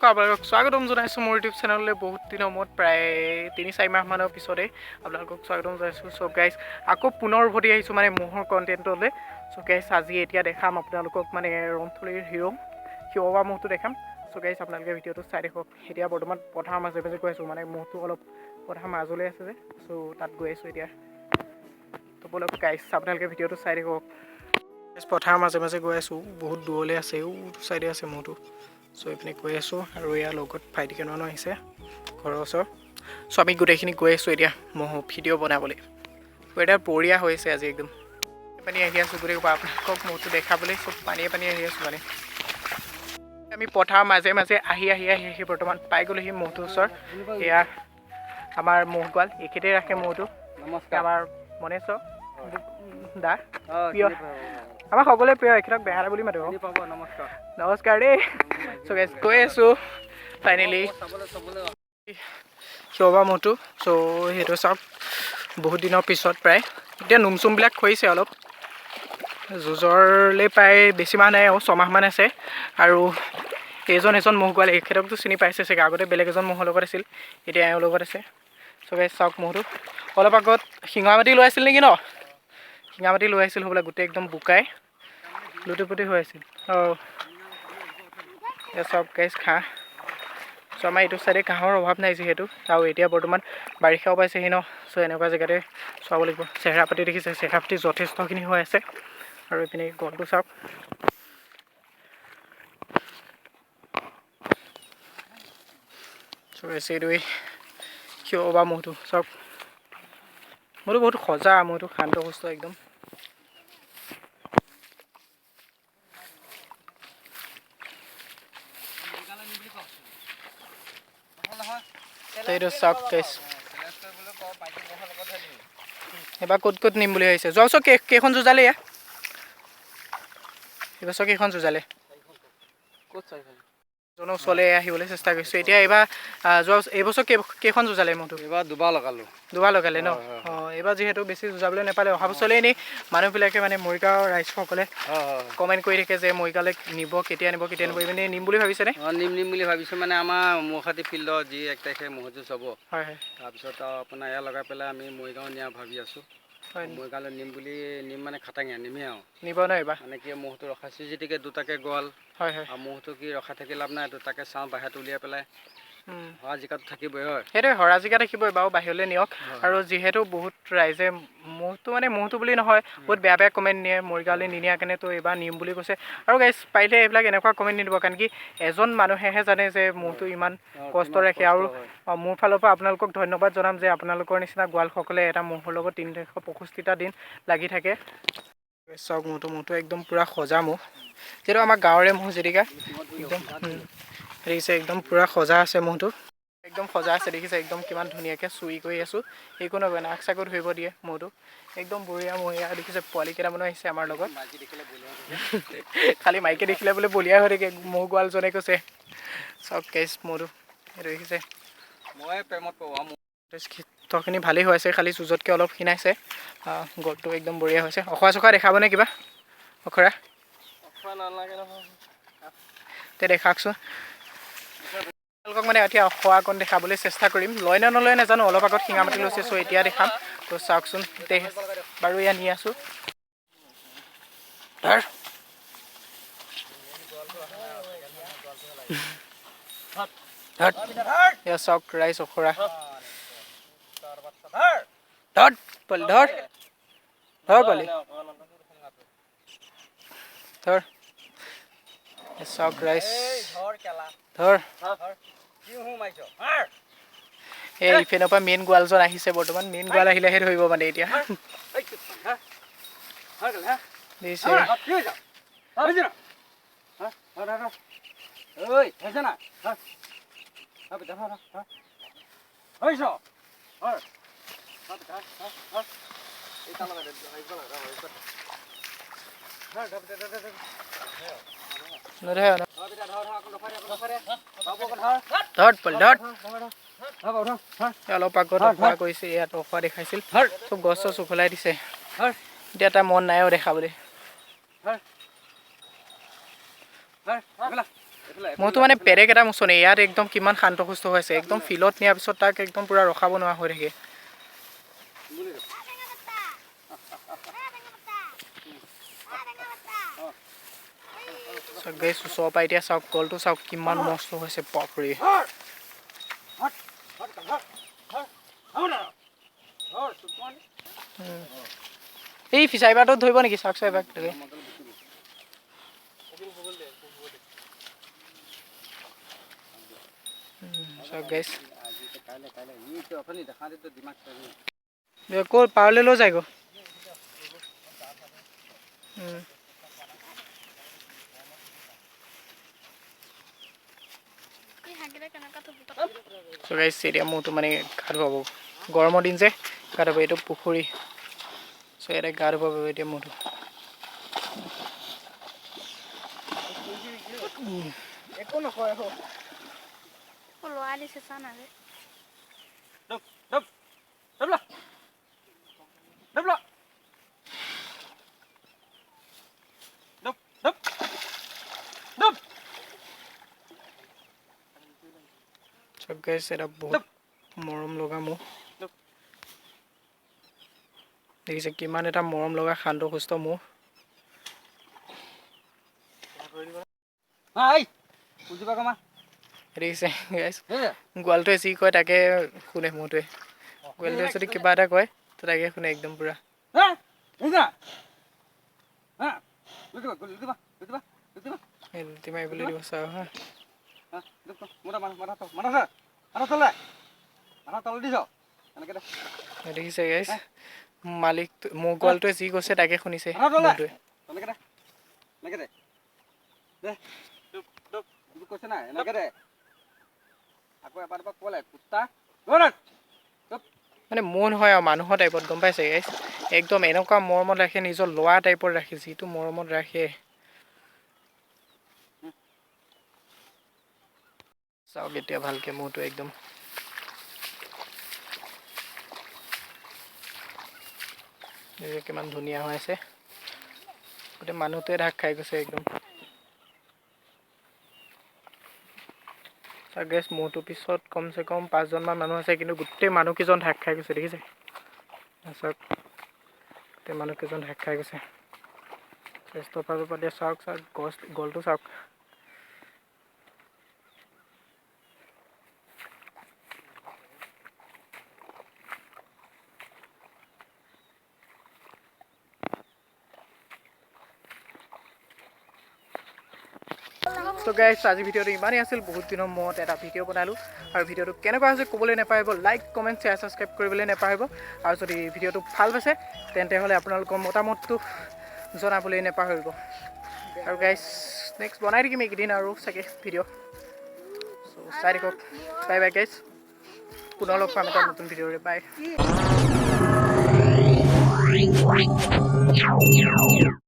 আপোনালোকক স্বাগতম জনাইছোঁ মোৰ ইউটিউব চেনেললৈ বহুত দিনৰ মূৰত প্ৰায় ৩-৪ মাহমানৰ পিছতে আপোনালোকক স্বাগতম জনাইছোঁ। চ' গাইজ আকৌ পুনৰ উভতি আহিছোঁ মানে মহৰ কণ্টেণ্টলৈ। চ' গাইজ আজি এতিয়া দেখাম আপোনালোকক মানে ৰন্থলীৰ হিৰৱা মহটো দেখাম। চ' গাইজ আপোনালোকে ভিডিঅ'টো চাই দেখক। এতিয়া বৰ্তমান পথাৰ মাজে মাজে গৈ আছোঁ, মানে মহটো অলপ পথাৰ মাজলৈ আছে যে, চ' তাত গৈ আছোঁ এতিয়া। ত' বলক গাইজ আপোনালোকে ভিডিঅ'টো চাই দেখক। পথাৰ মাজে মাজে গৈ আছোঁ, বহুত দূৰলৈ আছে, এইটো চাইডে আছে মহটো। চ' এইপিনে গৈ আছোঁ আৰু ইয়াৰ লগত ভাইটি কেইটামানো আহিছে ঘৰৰ ওচৰ। চ' আমি গোটেইখিনি গৈ আছোঁ এতিয়া মহ ভিডিঅ' বনাবলৈ। এতিয়া বঢ়িয়া হৈছে আজি একদম পানী আহি আছোঁ গোটেই আপোনালোকক মহটো দেখাবলৈ। চব পানীয়ে আহি আছোঁ মানে। আমি পথাৰ মাজে মাজে আহি বৰ্তমান পাই গ'লোহি মহটোৰ ওচৰ। এয়া আমাৰ মহ গোৱাল, এইখিনিতে ৰাখে মহটো। নমস্কাৰ আমাৰ মনেশ্বৰ দা প্ৰিয়, আমাৰ সকলোৱে প্ৰিয়, এখেতক বেয়া বুলি মাতো। নমস্কাৰ দেই। চ' গাইজ কৈ আছোঁ ফাইনেলি হিৰৱা মহটো। চ' সেইটো চাওক বহুত দিনৰ পিছত প্ৰায় এতিয়া নোম চুমবিলাক খৰিছে অলপ। যুঁজৰলৈ প্ৰায় বেছি মাহ নাই আৰু 6 মাহমান আছে। আৰু এজন মহ গোৱাল, এখেতকতো চিনি পাইছে চাগে, আগতে বেলেগ এজন মহৰ লগত আছিল, এতিয়া এওঁৰ লগত আছে। চ' গাইজ চাওক মহটো অলপ আগত শিঙা মাটি লৈ আছিল নেকি ন? শিঙা মাটি লৈ আহিছিল হ'বলৈ, গোটেই একদম বোকাই লুটুপুটি হৈ আছিল। চব গাইজ ঘাঁহ। চ' আমাৰ এইটো চাইডে ঘাঁহৰ অভাৱ নাই যিহেতু, আৰু এতিয়া বৰ্তমান বাৰিষাও পাইছেহি ন। চ' এনেকুৱা জেগাতে চোৱাব লাগিব। চেহেৰা পাতি দেখিছে, চেহেৰা পাতি যথেষ্টখিনি হৈ আছে। আৰু এইপিনে গলটো চাওক। চ' এইটোৱে হিৰৱা মহটো চাওক। মহটো বহুত সজা, মহটো শান্ত সুস্থ একদম। এইটো চাওক গাইজ, এইবাৰ ক'ত নিম বুলি ভাবিছে? যোৱা বছৰ কেইখন যুঁজালে এয়া? এইবছৰ কেইখন যুঁজালে? জনৰ ওচৰলৈ আহিবলৈ চেষ্টা কৰিছোঁ এতিয়া। এইবাৰ এইবছৰ কেইখন যুঁজালে মহটো? এইবাৰ দুবাৰ লগালে ন? অঁ, এইবাৰ যিহেতু বেছি যুঁজাবলৈ নাপালে, অহা বছৰলৈ এনেই মানুহবিলাকে মানে মৰিগাঁৱৰ ৰাইজসকলে কমেণ্ট কৰি থাকে যে মৰিগাঁৱলৈ নিব, কেতিয়া নিব মানে নিম বুলি ভাবিছেনে? অঁ, নিম বুলি ভাবিছোঁ। মানে আমাৰ মৌহাটী ফিল্ডত যি 1 তাৰিখে ম'হ যুঁজ হ'ব, হয়। তাৰপিছত আপোনাৰ এয়া লগাই পেলাই আমি মৰিগাঁও নিয়া ভাবি আছোঁ। মৰিগাঁৱলৈ নিম মানে খাটাঙীয়া নিমেই আৰু নিব ন এইবাৰ? মানে কি মহটো ৰখাইছোঁ যেতিকে দুটাকৈ গ'ল। হয়। আৰু মহটো কি ৰখাই থাকি লাভ নাই, দুটাকৈ চাওঁ বাহিৰত উলিয়াই পেলাই। হৰা জিকাটো থাকিবই হয়। সেইটোৱে হৰা জিকা থাকিবই বাৰু, বাহিৰলৈ নিয়ক। আৰু যিহেতু বহুত ৰাইজে মহটো বুলি নহয়, বহুত বেয়া কমেণ্ট নিয়ে মৰিগাঁৱলৈ নিনিয়া কেনে, তো এইবাৰ নিম বুলি কৈছে। আৰু গাইজ পাৰিলে এইবিলাক এনেকুৱা কমেণ্ট নিদিব, কাৰণ কি এজন মানুহেহে জানে যে মহটো ইমান কষ্ট ৰাখে। আৰু মোৰ ফালৰ পৰা আপোনালোকক ধন্যবাদ জনাম যে আপোনালোকৰ নিচিনা গোৱালসকলে এটা মহৰ লগত 365টা দিন লাগি থাকে। চাওক মহটো একদম পূৰা সজা মহ, যিহেতু আমাৰ গাঁৱৰে মহ যেতিকা একদম দেখিছে, একদম পূৰা সজা আছে মহটো, একদম সজা আছে দেখিছে। একদম কিমান ধুনীয়াকৈ চুই কৰি আছোঁ, একো নকয়, নাক চাকো ধৰিব দিয়ে মহটো। একদম বঢ়িয়া মহ। দেখিছে পোৱালি কেইটামানো আহিছে আমাৰ লগত, খালি মাইকে দেখিলে বোলে বলিয়া হৈ থাকে মহ গোৱালজনে কৈছে। চাওক গাইজ মহটো সেইটো দেখিছে। মই প্ৰেমত পৰোঁ। খিনি ভালেই হৈ আছে, খালি যুঁজতকৈ অলপ ক্ষীণাইছে। গলটো একদম বঢ়িয়া হৈছে। অখৰা চখৰা দেখাবনে কিবা? অখৰা নালাগে নহয়, তে দেখাওকচোন। আপোনালোকক মানে এতিয়া অখৰাকণ দেখাবলৈ চেষ্টা কৰিম। লয় নে নলয় নাজানো, অলপ আগত শিঙা মাটি লৈছে। চ' এতিয়া দেখাম। তো চাওকচোন বাৰু, এয়া নি আছোঁ। এয়া চাওক ৰাইজ অখৰা। ধৰ পোৱালি, ধৰ পোৱালি, ধৰ। চাওক ৰাইজ, ধৰ। এই ইফালৰ পৰা মেইন গোৱালজন আহিছে বৰ্তমান। মেইন গোৱাল আহিলেহে ধৰিব মানে এতিয়া। অলপ আগত অখৰা কৰিছে, ইয়াত অখৰা দেখাইছিল, চব গছ চছ উখলাই দিছে। এতিয়া এটা মন নাই আৰু দেখাবলৈ। মহটো মানে পেৰেক এটা মুচনি ইয়াত একদম কিমান শান্ত সুস্থ হৈ আছে একদম ফিল্ডত নিয়াৰ পিছত তাক একদম পূৰা ৰখাব নোৱাৰা হৈ থাকে গাইছ ওচৰৰ পৰা এতিয়া চাওক গলটো চাওক কিমান মস্ত হৈছে বাপৰে এই ফিচাৰী বাটত ধৰিব নেকি চাওক চাই বাক চাওক গাইছ ক'ত পাৰলৈ লৈ যায় গৈ So guys, এতিয়া মহটো মানে গা ধুৱাব গৰমৰ দিন যে গা ধুৱাব এইটো পুখুৰী চ' ইয়াতে গা ধুৱাব পাৰিব এতিয়া মহটো একো নকয় So guys, এটা বহুত মৰম লগা মহ দেখিছে কিমান এটা মৰম লগা শান্ত সুস্থ মহ দেখিছে গাইছ গোৱালটোৱে যি কয় তাকে শুনে মহটোৱে গোৱালটোৱে যদি কিবা এটা কয় তো তাকে শুনে একদম পুৰা লুটি মাৰিবলৈ দিব চাওঁ হা দেখিছে গাইছ মালিক মোৰ গোৱালটোৱে যি কৈছে তাকে শুনিছে মানে মন হয় আৰু মানুহৰ টাইপত গম পাইছে গাইছ একদম এনেকুৱা মৰমত ৰাখে নিজৰ লোৱা টাইপত ৰাখে যিটো মৰমত ৰাখে চাওক এতিয়া ভালকে মহটো একদম কিমান ধুনীয়া হৈ আছে গোটেই মানুহটোৱে ঢাক খাই গৈছে একদম গেছ মহটোৰ পিছত কমচে কম 5জনমান মানুহ আছে কিন্তু গোটেই মানুহকেইজন ঢাক খাই গৈছে দেখিছে চাওক গোটেই মানুহকেইজন ঢাক খাই গৈছে স্বাস্থ্য ফালৰ পৰা দিয়ে চাওক চাওক গলটো চাওক So guys, আজি ভিডিঅ'টো ইমানেই আছিল বহুত দিনৰ মূৰত এটা ভিডিঅ' বনালোঁ আৰু ভিডিঅ'টো কেনেকুৱা হৈছে ক'বলৈ নাপাহৰিব লাইক কমেণ্ট শ্বেয়াৰ ছাবস্ক্ৰাইব কৰিবলৈ নাপাহৰিব আৰু যদি ভিডিঅ'টো ভাল পাইছে তেন্তে হ'লে আপোনালোকৰ মতামতটো জনাবলৈ নাপাহৰিব আৰু গাইছ নেক্সট বনাই থাকিম এইকেইদিন আৰু চাগে ভিডিঅ' চ' চাই থাকক বাই বাই গাইছ পুনৰ লগ পাম এটা নতুন ভিডিঅ'ৰে বাই